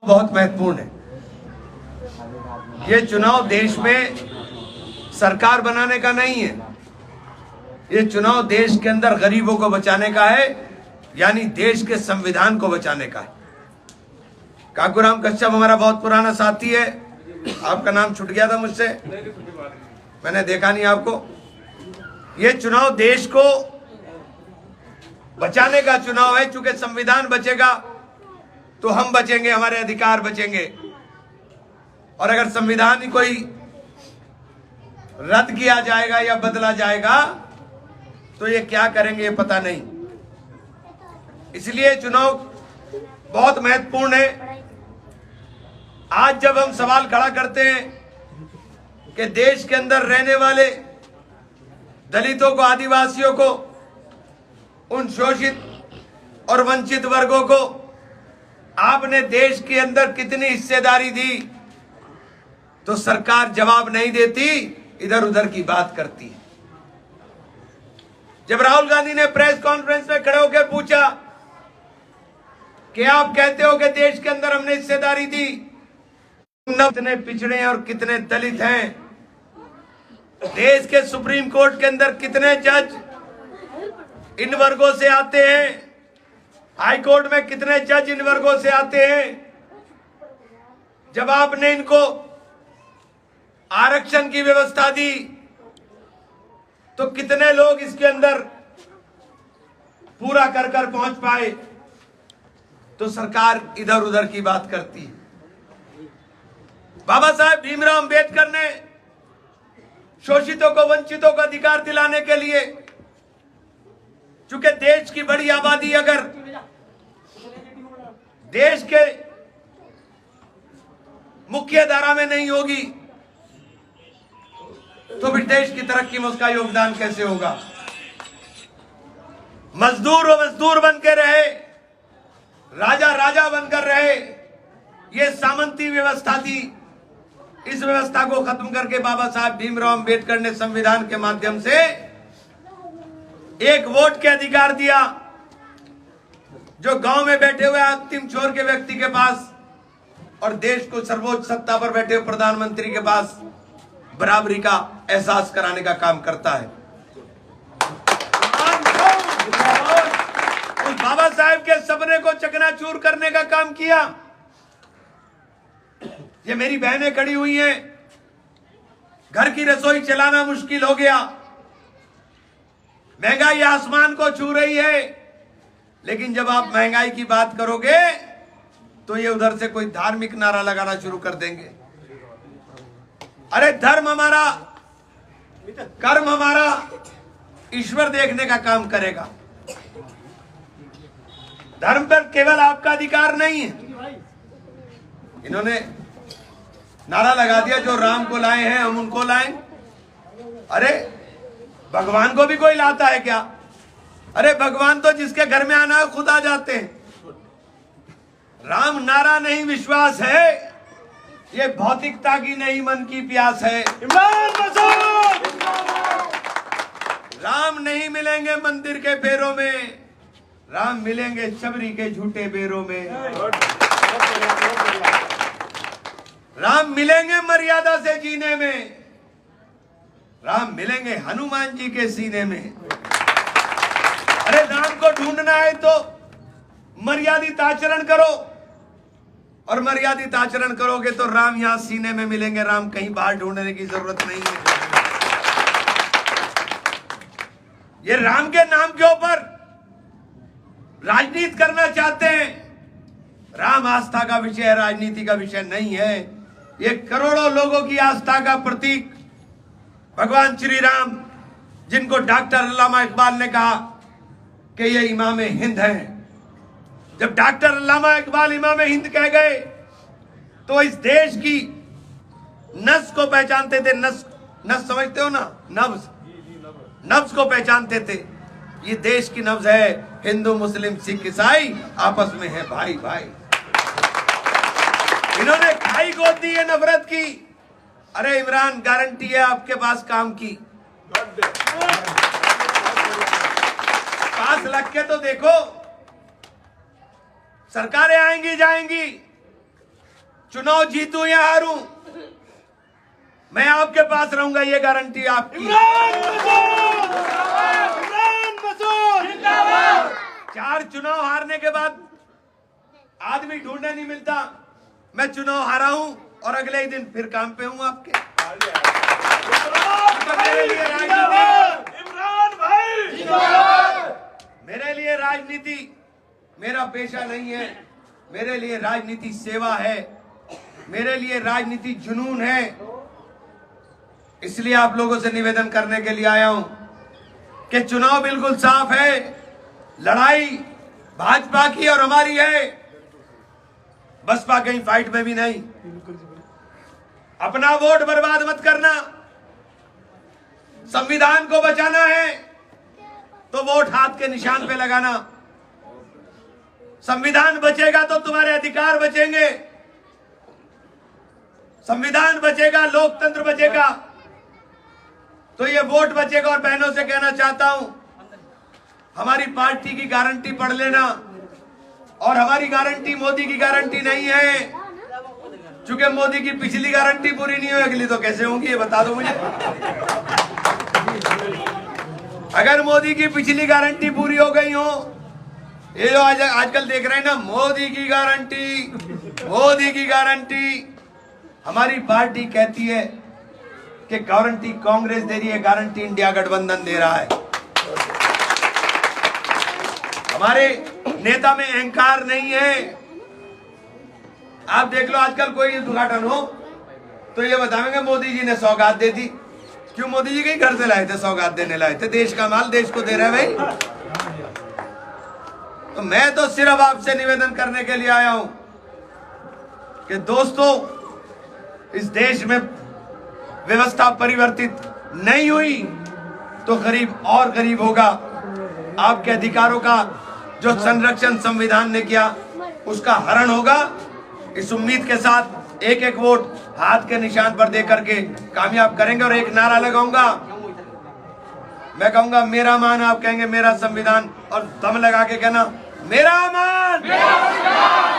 बहुत महत्वपूर्ण है। ये चुनाव देश में सरकार बनाने का नहीं है, ये चुनाव देश के अंदर गरीबों को बचाने का है, यानी देश के संविधान को बचाने का है। काकूराम कश्यप हमारा बहुत पुराना साथी है, आपका नाम छूट गया था मुझसे, मैंने देखा नहीं आपको। ये चुनाव देश को बचाने का चुनाव है, चूंकि संविधान बचेगा तो हम बचेंगे, हमारे अधिकार बचेंगे। और अगर संविधान ही कोई रद्द किया जाएगा या बदला जाएगा तो ये क्या करेंगे ये पता नहीं। इसलिए चुनाव बहुत महत्वपूर्ण है। आज जब हम सवाल खड़ा करते हैं कि देश के अंदर रहने वाले दलितों को, आदिवासियों को, उन शोषित और वंचित वर्गों को आपने देश के अंदर कितनी हिस्सेदारी दी, तो सरकार जवाब नहीं देती, इधर उधर की बात करती है। जब राहुल गांधी ने प्रेस कॉन्फ्रेंस में खड़े होकर पूछा कि आप कहते हो कि देश के अंदर हमने हिस्सेदारी दी, कितने पिछड़े और कितने दलित हैं, देश के सुप्रीम कोर्ट के अंदर कितने जज इन वर्गों से आते हैं, हाई कोर्ट में कितने जज इन वर्गों से आते हैं। जब आपने इनको आरक्षण की व्यवस्था दी तो कितने लोग इसके अंदर पूरा कर कर पहुंच पाए, तो सरकार इधर उधर की बात करती है। बाबा साहेब भीमराव अंबेडकर ने शोषितों को, वंचितों को अधिकार दिलाने के लिए, चूंकि देश की बड़ी आबादी अगर देश के मुख्य धारा में नहीं होगी तो फिर देश की तरक्की में उसका योगदान कैसे होगा। मजदूर वो मजदूर बन के रहे, राजा राजा बनकर रहे, ये सामंती व्यवस्था थी। इस व्यवस्था को खत्म करके बाबा साहब भीमराव अंबेडकर ने संविधान के माध्यम से एक वोट के अधिकार दिया, जो गांव में बैठे हुए अंतिम छोर के व्यक्ति के पास और देश को सर्वोच्च सत्ता पर बैठे हुए प्रधानमंत्री के पास बराबरी का एहसास कराने का काम करता है। उस बाबा साहेब के सपने को चकनाचूर करने का काम किया। ये मेरी बहनें खड़ी हुई हैं, घर की रसोई चलाना मुश्किल हो गया, महंगाई आसमान को छू रही है, लेकिन जब आप महंगाई की बात करोगे तो ये उधर से कोई धार्मिक नारा लगाना शुरू कर देंगे। अरे धर्म हमारा, कर्म हमारा, ईश्वर देखने का काम करेगा। धर्म पर केवल आपका अधिकार नहीं है। इन्होंने नारा लगा दिया, जो राम को लाए हैं हम उनको लाएं। अरे भगवान को भी कोई लाता है क्या? अरे भगवान तो जिसके घर में आना है खुद आ जाते हैं। राम नारा नहीं, विश्वास है, ये भौतिकता की नहीं, मन की प्यास है। राम नहीं मिलेंगे मंदिर के पेड़ों में, राम मिलेंगे शबरी के झूठे बेरों में। राम मिलेंगे मर्यादा से जीने में, राम मिलेंगे हनुमान जी के सीने में। अरे राम को ढूंढना है तो मर्यादित आचरण करो, और मर्यादित आचरण करोगे तो राम यहां सीने में मिलेंगे, राम कहीं बाहर ढूंढने की जरूरत नहीं है। ये राम के नाम के ऊपर राजनीति करना चाहते हैं। राम आस्था का विषय है, राजनीति का विषय नहीं है। ये करोड़ों लोगों की आस्था का प्रतीक भगवान श्री राम, जिनको डॉक्टर अल्लामा इकबाल ने कहा कि ये इमाम हिंद है। जब डॉक्टर अल्लामा इकबाल इमाम हिंद कह गए तो इस देश की नस को पहचानते थे। नस समझते हो ना, नब्ज, नब्ज को पहचानते थे। ये देश की नब्ज है, हिंदू मुस्लिम सिख ईसाई आपस में है भाई भाई। इन्होंने खाई गोद दी है नफरत की। अरे इमरान, गारंटी है आपके पास काम की। पास लग के तो देखो, सरकारें आएंगी जाएंगी, चुनाव जीतूं या हारूं, मैं आपके पास रहूंगा, ये गारंटी आपकी। चार चुनाव हारने के बाद आदमी ढूंढने नहीं मिलता। मैं चुनाव हारा हूं और अगले ही दिन फिर काम पे हूं आपके। मेरे लिए राजनीति मेरा पेशा नहीं है, मेरे लिए राजनीति सेवा है, मेरे लिए राजनीति जुनून है। इसलिए आप लोगों से निवेदन करने के लिए आया हूं कि चुनाव बिल्कुल साफ है, लड़ाई भाजपा की और हमारी है, बसपा कहीं फाइट में भी नहीं। अपना वोट बर्बाद मत करना, संविधान को बचाना है तो वोट हाथ के निशान पे लगाना। संविधान बचेगा तो तुम्हारे अधिकार बचेंगे, संविधान बचेगा, लोकतंत्र बचेगा तो ये वोट बचेगा। और बहनों से कहना चाहता हूं, हमारी पार्टी की गारंटी पढ़ लेना, और हमारी गारंटी मोदी की गारंटी नहीं है, क्योंकि मोदी की पिछली गारंटी पूरी नहीं हुई, अगली तो कैसे होंगी ये बता दो मुझे। अगर मोदी की पिछली गारंटी पूरी हो गई हो, ये जो आजकल देख रहे हैं ना, मोदी की गारंटी, मोदी की गारंटी, हमारी पार्टी कहती है कि गारंटी कांग्रेस दे रही है, गारंटी इंडिया गठबंधन दे रहा है। हमारे नेता में अहंकार नहीं है। आप देख लो, आजकल कोई उद्घाटन हो तो ये बताएंगे मोदी जी ने सौगात दे दी। क्यों? मोदी जी कहीं घर से लाए थे, सौगात देने लाए थे, देश का माल देश को दे रहे हैं भाई। तो मैं तो सिर्फ आपसे निवेदन करने के लिए आया हूं कि दोस्तों, इस देश में व्यवस्था परिवर्तित नहीं हुई तो गरीब और गरीब होगा। आपके अधिकारों का जो संरक्षण संविधान ने किया उसका हरण होगा। इस उम्मीद के साथ एक एक वोट हाथ के निशान पर दे करके कामयाब करेंगे। और एक नारा लगाऊंगा, मैं कहूंगा मेरा मान, आप कहेंगे मेरा संविधान, और दम लगा के कहना मेरा मान, मेरा संविधान।